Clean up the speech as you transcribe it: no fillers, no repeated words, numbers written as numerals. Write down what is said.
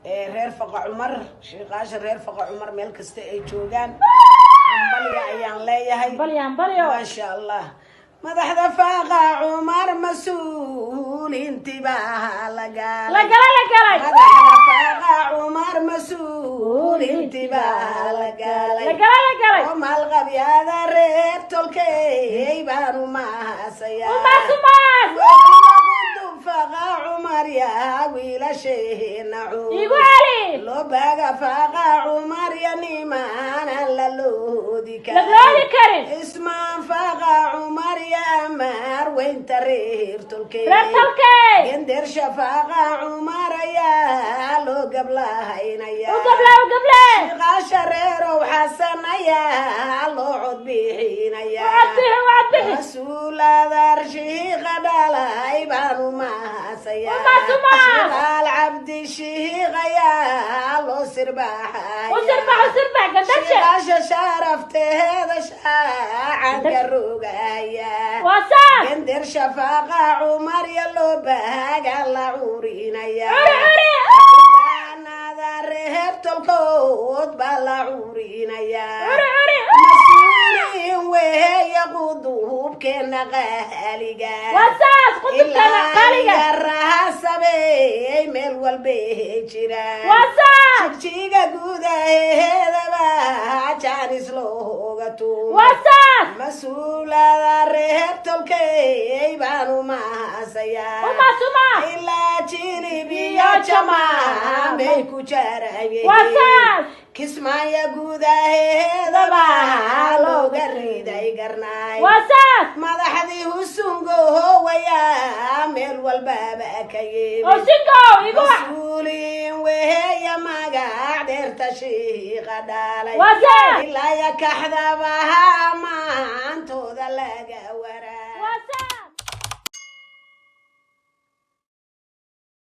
reer Faqa Cumar sheekhaasha reer Faqa Cumar meel kasta ay joogaan baliya ayaan leeyahay baliya ma sha Allah madaxda Faqa Cumar mas'uul intibaa la galay madaxda Faqa Cumar mas'uul intibaa la galay oo maalqabyada reer tolkay baanu maasaya Faqa Cumar ya wiila sheena igu ali loo baaga Faqa Cumar ya nimaan la loodi karin ismaan Faqa Cumar ya mar weynta reer tolkay gender Faqa Cumar ya loo gablahaynaya sheekhaasha reer xasan ya loo cod bixinaya mas'uulada sheekha dhalay baanu شغال عبد الشيخ يا لو سرباح شغاش شرفته هذا شاعن كروغايا قندر شفاقة عمر يلو باقا لعورينا يا نادر هبت الكود بلعورينا يا مسؤولين وهي قدوب كنا غالقا سبي ميل والبيجرا شجيجا جودا هذا ما جانس لوغتو مسؤولة رهبت الكي بانو ما سيا إلا جيني بيا جما بيكو جاري كسما يا جودا هذا ما لو قريدا يقرناي ماذا حدي هسونغو هو يا ميل والباب أكيد مسؤولين وهي ما قاعد تشيخ دالي إلا يا كحذا بها ما أنتو ذا لقى ورا